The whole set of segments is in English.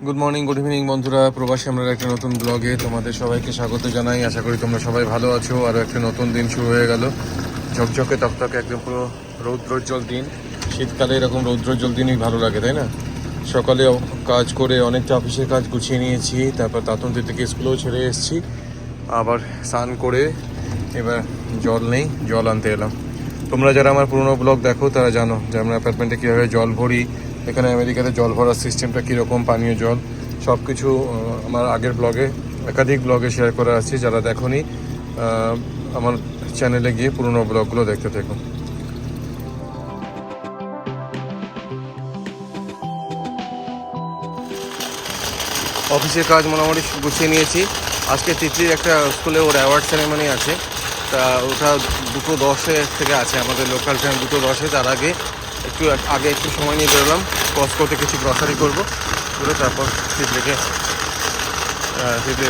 Good morning, good evening বন্ধুরা, প্রবাসী আমরা একটা নতুন ব্লগে তোমাদের সবাইকে স্বাগত জানাই। আশা করি তোমরা সবাই ভালো আছো। আরও একটা নতুন দিন শুরু হয়ে গেল, ঝকঝকে তকতকে একদম পুরো রৌদ্রোজ্জ্বল দিন। শীতকালে এরকম রৌদ্রোজ্জ্বল দিনই ভালো লাগে, তাই না? সকালে কাজ করে অনেকটা অফিসের কাজ গুছিয়ে নিয়েছি, তারপর তাঁতন্তি থেকে স্কুলেও ছেড়ে এসেছি। আবার স্নান করে এবার জল নেই, জল আনতে এলাম। তোমরা যারা আমার পুরোনো ব্লগ দেখো তারা জানো যে আমরা অ্যাপার্টমেন্টে কীভাবে জল ভরি, এখানে আমেরিকাতে জল ভরার সিস্টেমটা কীরকম, পানীয় জল সব কিছু আমার আগের ব্লগে, একাধিক ব্লগে শেয়ার করা আছে। যারা দেখোনি আমার চ্যানেলে গিয়ে পুরোনো ব্লগগুলো দেখতে থেকো। অফিসের কাজ মোটামুটি গুছিয়ে নিয়েছি। আজকে তিতলির একটা স্কুলে ওর অ্যাওয়ার্ড সেরেমনি আছে, তা ওটা 2:10 থেকে আছে, আমাদের লোকাল টাইম 2:10। তার আগে একটু সময় নিয়ে বেরোলাম, কস্টকোতে কিছু গ্রসারি করবো, করে তারপর তিতলির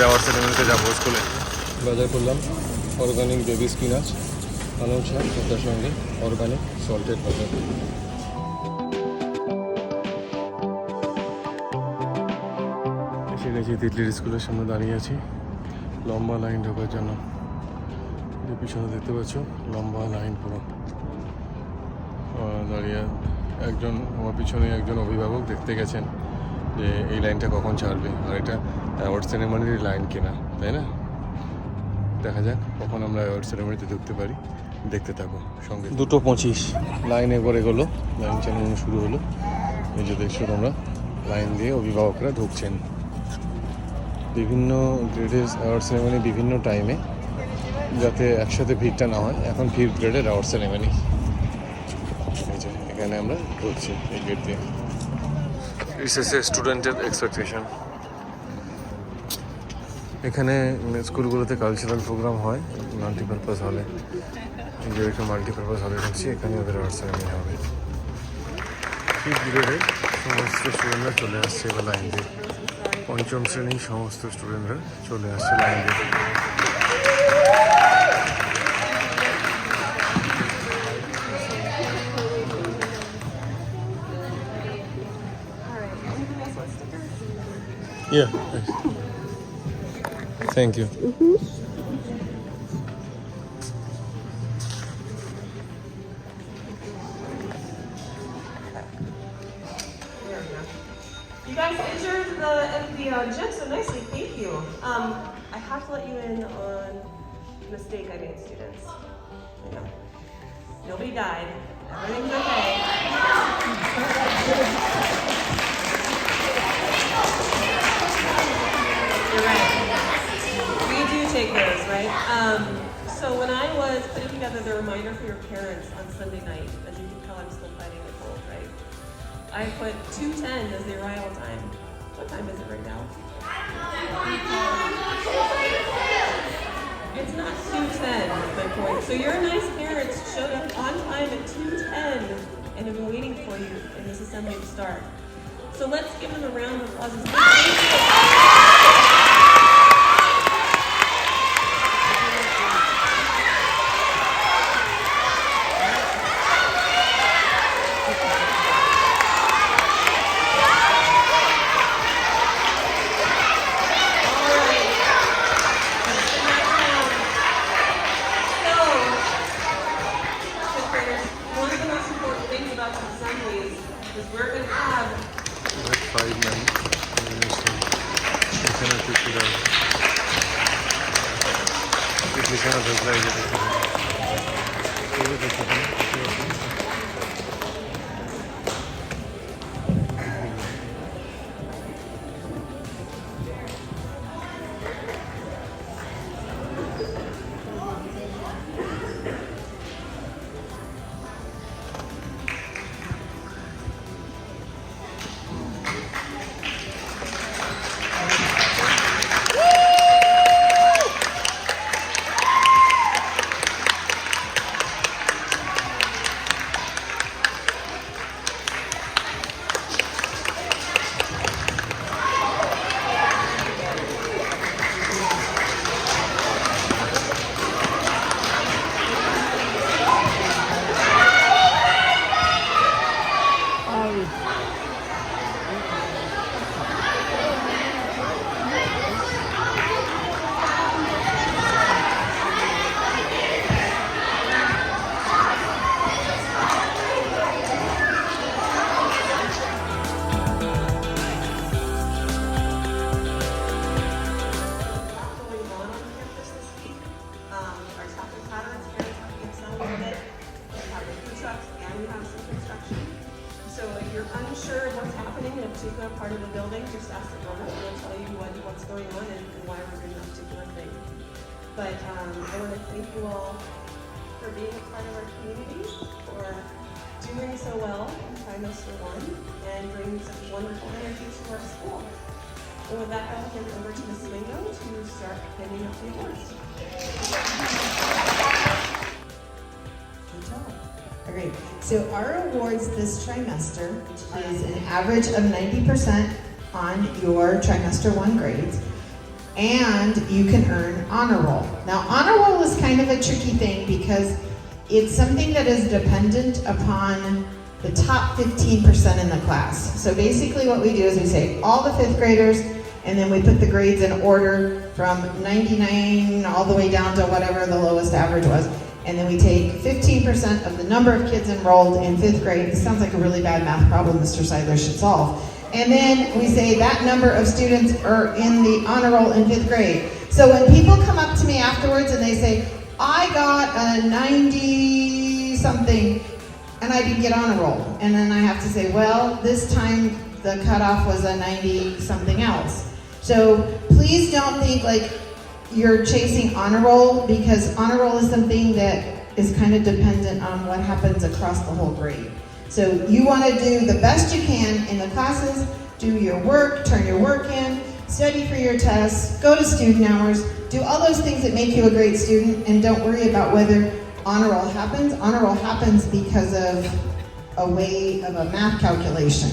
অ্যাওয়ার্ড সেরেমনিতে যাবো স্কুলে। বাজার করলাম অর্গানিক বেবি স্পিনাচ, পালং শাক, তার সঙ্গে অর্গানিক সল্টেড বাজার। এসে গেছি তিতলির স্কুলের সামনে, দাঁড়িয়ে আছি লম্বা লাইন ঢোকার জন্য। যে পিছনে দেখতে পাচ্ছ লম্বা লাইন পুরো দাঁড়িয়ে। আমার পিছনে একজন অভিভাবক দেখতে গেছেন যে এই লাইনটা কখন ছাড়বে, আর এটা অ্যাওয়ার্ড সেরেমনির লাইন কিনা, তাই না? দেখা যাক কখন আমরা অ্যাওয়ার্ড সেরেমনিতে ঢুকতে পারি, দেখতে থাকো সঙ্গে। 2:25 লাইন একবার এগোলো, লাইন চালানো শুরু হলো। এই যে দেখছো তোমরা, লাইন দিয়ে অভিভাবকরা ঢুকছেন। বিভিন্ন গ্রেডের অ্যাওয়ার্ড সেরেমনি বিভিন্ন টাইমে, যাতে একসাথে ভিড়টা না হয়। এখন 5th গ্রেডের অ্যাওয়ার্ড সেরেমনি। এই যে এখানে আমরা ঢুকছি এই গেট দিয়ে। রিসেসে স্টুডেন্টের এক্সপেকটেশন। এখানে স্কুলগুলোতে কালচারাল প্রোগ্রাম হয় মাল্টিপারপাস হলে। এই যে একটা মাল্টিপারপাস হলে ঢুকছি, এখানে ওদের অ্যাওয়ার্ড সেরেমনি হবে। 5th গ্রেডের সমস্ত স্টুডেন্টরা চলে আসছে এবার লাইন দিয়ে। 5ম শ্রেণীর সমস্ত স্টুডেন্টরা চলে আসছে লাইন দিয়ে। Yeah, thanks. Thank you. You guys entered the gym so nicely, thank you. I have to let you in on a mistake I made, students. I know. Nobody died. Everything's okay. You're right. We do take those, right? So when I was putting together the reminder for your parents on Sunday night, as you can tell I'm still fighting the cold, right? I put 2:10 as the arrival time. What time is it right now? It's not 2:10, is my point. So your nice parents showed up on time at 2:10 and have been waiting for you in this assembly to start. So let's give them a round of applause. unsure of what's happening in a particular part of the building, just ask the drummer. They'll tell you what's going on and why we're doing that particular thing. But I want to thank you all for being a part of our community, for doing so well in trimester 1, and bringing such wonderful energy to our school. And with that, I'll hand over to Ms. Mingo to start handing out the awards. Good job. All right, so our awards this trimester is an average of 90% on your trimester 1 grades, and you can earn honor roll. Now, honor roll is kind of a tricky thing because it's something that is dependent upon the top 15% in the class. So basically what we do is we say all the 5th graders, and then we put the grades in order from 99 all the way down to whatever the lowest average was. And then we take 15% of the number of kids enrolled in 5th grade. This sounds like a really bad math problem Mr. Seidler should solve. And then we say that number of students are in the honor roll in 5th grade. So when people come up to me afterwards and they say, I got a 90 something and I didn't get honor roll. And then I have to say, well, this time the cutoff was a 90 something else. So please don't think like you're chasing honor roll, because honor roll is something that is kind of dependent on what happens across the whole grade. So you want to do the best you can in the classes, do your work, turn your work in, study for your tests, go to student hours, do all those things that make you a great student, and don't worry about whether honor roll happens. Honor roll happens because of a way of a math calculation,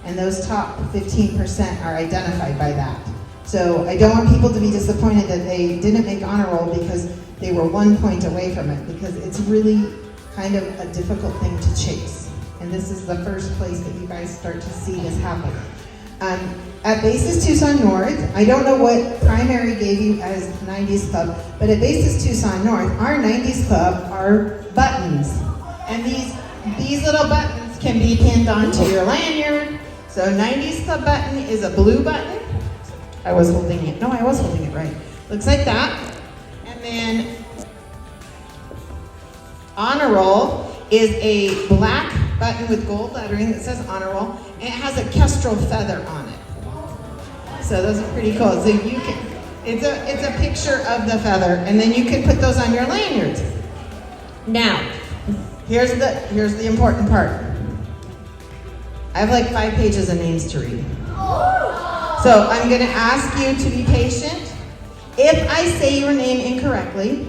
and those top 15% are identified by that. So I don't want people to be disappointed that they didn't make honor roll because they were 1 point away from it, because it's really kind of a difficult thing to chase. And this is the first place that you guys start to see this happen. At Basis Tucson North, I don't know what primary gave you as 90s Club, but at Basis Tucson North, our 90s Club are buttons. And these little buttons can be pinned onto your lanyard. So 90s Club button is a blue button. I was holding it. No, I was holding it right. Looks like that. And then honor roll is a black button with gold lettering that says honor roll, and it has a kestrel feather on it. So those are pretty cool. So you can, it's a picture of the feather, and then you can put those on your lanyards. Now, here's the important part. I have like 5 pages of names to read. So I'm going to ask you to be patient. If I say your name incorrectly,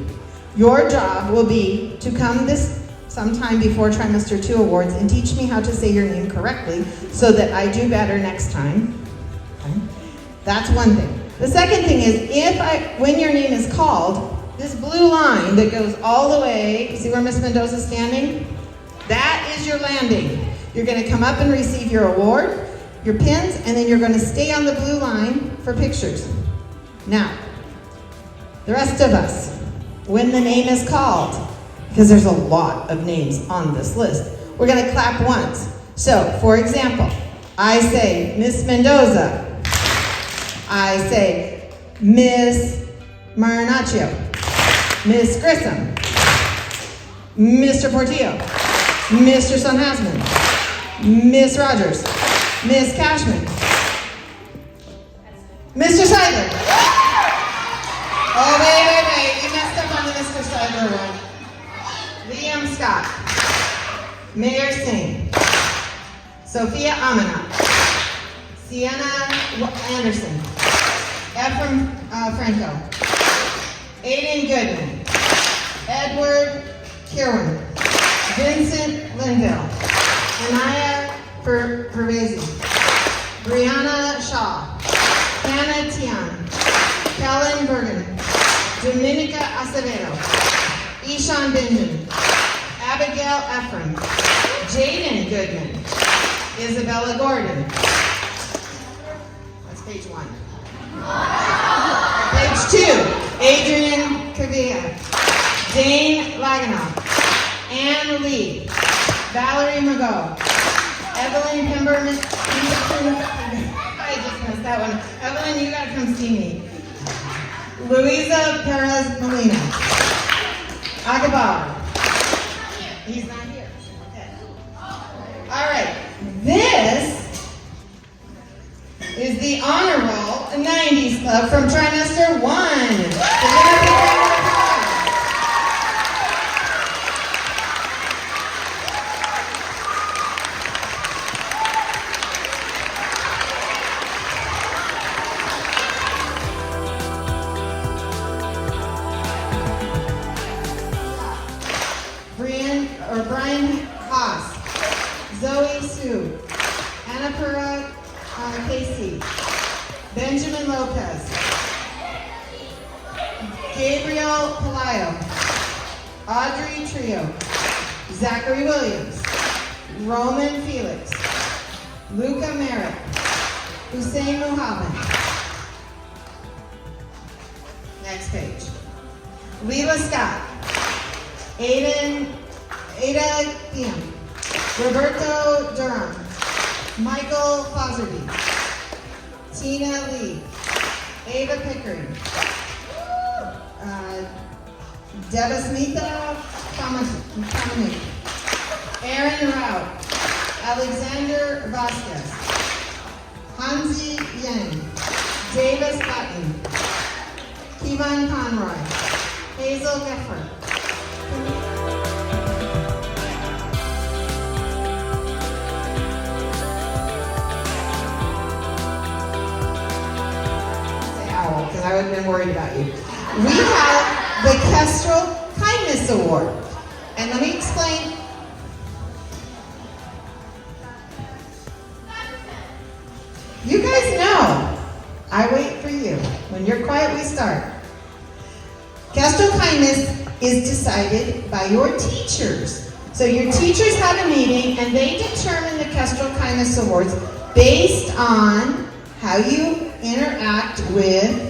your job will be to come this sometime before trimester 2 awards and teach me how to say your name correctly so that I do better next time. Okay? That's one thing. The second thing is, when your name is called, this blue line that goes all the way, see where Miss Mendoza is standing? That is your landing. You're going to come up and receive your award, your pins, and then you're going to stay on the blue line for pictures. Now, the rest of us, when the name is called, because there's a lot of names on this list, we're going to clap once. So, for example, I say Miss Mendoza. I say Miss Marinaccio, Miss Grissom, Mr. Portillo, Mr. Sunhasman, Miss Rogers, Miss Cashman, Mr. Seidler. Oh, wait. You messed up on the Mr. Seidler one. Liam Scott, Mayor Singh, Sophia Amina, Sienna Anderson, Ephraim Franco, Aiden Goodman, Edward Kirwan, Vincent Linville, Anaya Pervezi, Brianna Shaw, Hannah Tian, Kellen Bergen, Dominica Acevedo, Ishan Benjamin, Abigail Ephraim, Jaden Goodman, Isabella Gordon. That's page 1. Page 2, Adrian Cavilla, Dane Laganoff, Anne Lee, Valerie Mago, Evelyn Pemberman. I just missed that one. Evelyn, you gotta come see me. Luisa Perez Molina, Agabar. He's not here. Okay. All right. This the Honor Roll 90s Club from trimester 1. Give them a big round of applause. Brian Haas, Zoe Sue, Annapura Casey, Benjamin Lopez, Gabriel Palayo, Audrey Trio, Zachary Williams, Roman Felix, Luca Merritt, Hussein Muhammad. Next page. Leela Scott, Ada Thiam, Roberto Durham, Michael Foserty, Tina Lee, Ava Pickering, Devasmita Kamani, Aaron Rao, Alexander Vasquez, Hansi Yang, Davis Cotton, Kevon Conroy, Hazel Geffer. Because I would have been worried about you. We have the Kestrel Kindness Award. And let me explain. You guys know, I wait for you. When you're quiet, we start. Kestrel Kindness is decided by your teachers. So your teachers have a meeting and they determine the Kestrel Kindness Awards based on how you interact with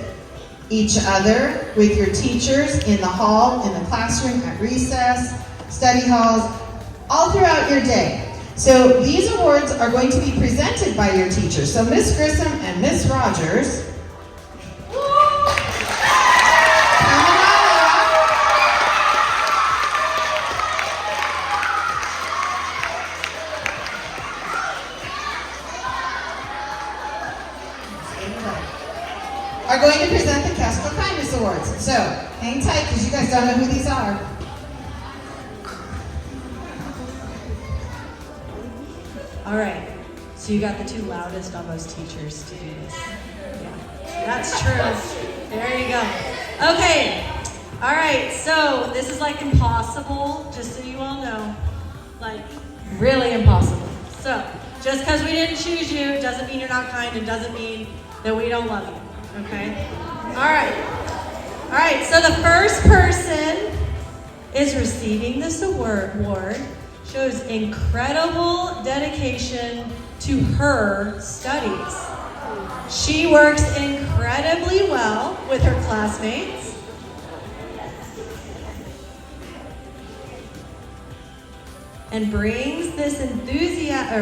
each other, with your teachers in the hall, in the classroom, at recess, study halls, all throughout your day. So these awards are going to be presented by your teachers. So Miss Grissom and Miss Rogers, are going to present the Kestrel Kindness Awards. So, hang tight because you guys don't know who these are. All right, so you got the two loudest almost teachers to do this. Yeah, that's true. There you go. Okay, all right, so this is like impossible, just so you all know. Like, really impossible. So, just because we didn't choose you doesn't mean you're not kind and doesn't mean that we don't love you. Okay? All right, so the first person is receiving this award, shows incredible dedication to her studies. She works incredibly well with her classmates. And brings enthusiasm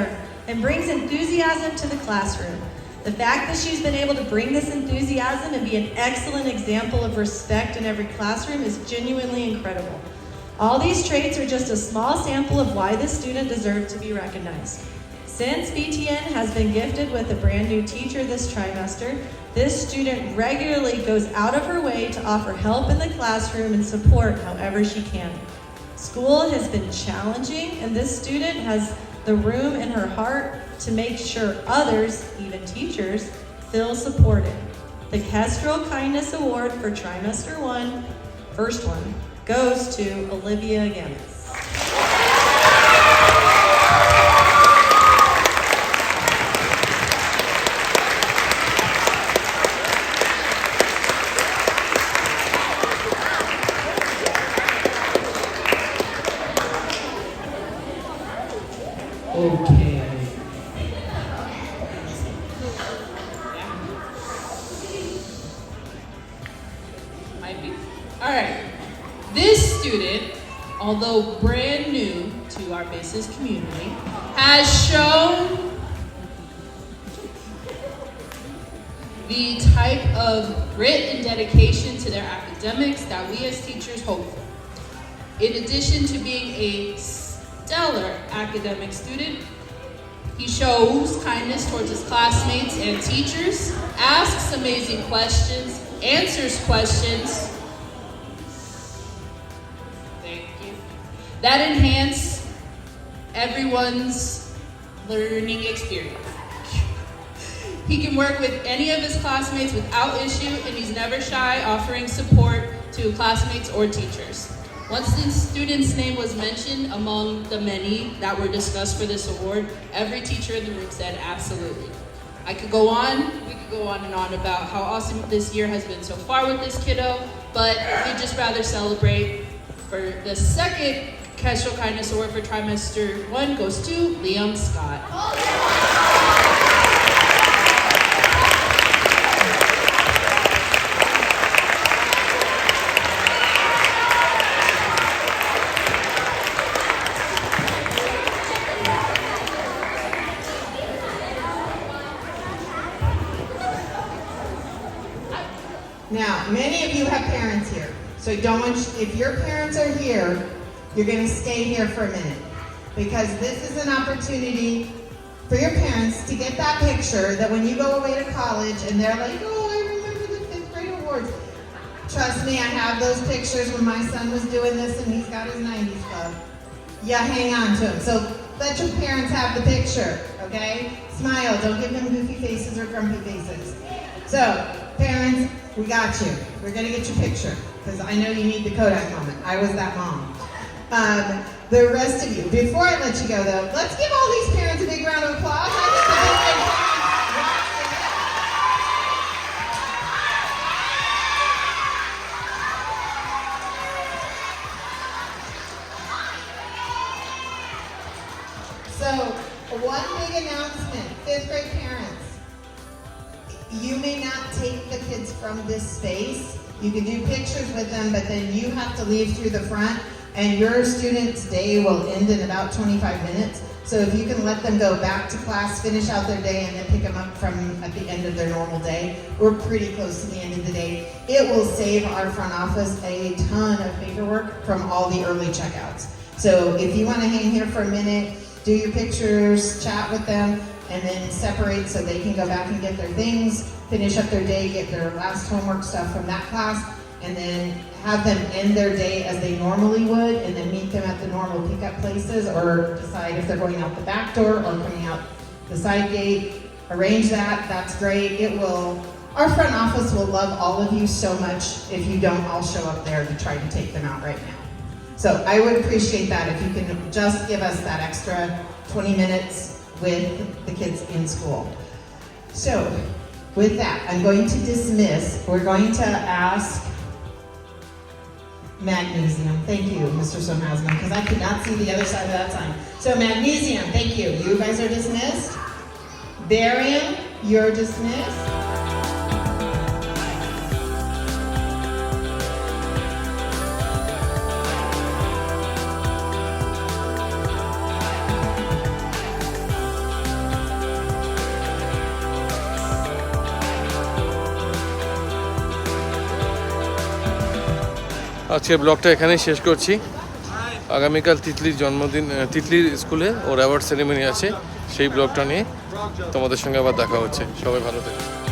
to the classroom. The fact that she's been able to bring this enthusiasm and be an excellent example of respect in every classroom is genuinely incredible. All these traits are just a small sample of why this student deserves to be recognized. Since BTN has been gifted with a brand new teacher this trimester, this student regularly goes out of her way to offer help in the classroom and support however she can. School has been challenging, and this student has the room in her heart to make sure others, even teachers, feel supported. The Kestrel Kindness Award for trimester 1, first one, goes to Olivia Gammis. Okay. Might be. All right. This student, although brand new to our BASIS community, has shown the type of grit and dedication to their academics that we as teachers hope for. In addition to being a stellar academic student, He shows kindness towards his classmates and teachers, asks amazing questions, answers questions. Thank you. That enhance everyone's learning experience. He can work with any of his classmates without issue, and he's never shy offering support to classmates or teachers. Once the student's name was mentioned among the many that were discussed for this award, every teacher in the room said absolutely. We could go on and on about how awesome this year has been so far with this kiddo, but we'd just rather celebrate. For the second Casual Kindness Award for Trimester 1 goes to Liam Scott. Now, many of you have parents here, so if your parents are here, you're going to stay here for a minute, because this is an opportunity for your parents to get that picture that when you go away to college and they're like, oh, I remember the 5th grade awards. Trust me, I have those pictures when my son was doing this and he's got his 90s club. Yeah, hang on to them. So let your parents have the picture, okay? Smile, don't give them goofy faces or grumpy faces. So, parents, we got you. We're gonna get your picture, because I know you need the Kodak moment. I was that mom. The rest of you, before I let you go though, let's give all these parents a big round of applause. I think the big parents So, one big announcement, 5th grade parents. You may not take the kids from this space. You can do pictures with them, but then you have to leave through the front, and your student's day will end in about 25 minutes. So if you can let them go back to class, finish out their day, and then pick them up from at the end of their normal day, we're pretty close to the end of the day. It will save our front office a ton of paperwork from all the early checkouts. So if you want to hang here for a minute, do your pictures, chat with them, and then separate so they can go back and get their things, finish up their day, get their last homework stuff from that class, and then have them end their day as they normally would, and then meet them at the normal pickup places, or decide if they're going out the back door or coming out the side gate. Arrange that, that's great. Our front office will love all of you so much if you don't all show up there to try to take them out right now. So I would appreciate that if you can just give us that extra 20 minutes with the kids in school. So, with that, I'm going to dismiss. We're going to ask magnesium. Thank you, Mr. Somhasman, because I could not see the other side of that sign. So magnesium, thank you. You guys are dismissed. Barium, you're dismissed. আজকের ব্লগটা এখানেই শেষ করছি। আগামীকাল তিতলির স্কুলে ওর award ceremony আছে, সেই ব্লগটা নিয়ে তোমাদের সঙ্গে আবার দেখা হচ্ছে। সবাই ভালো থাকবে।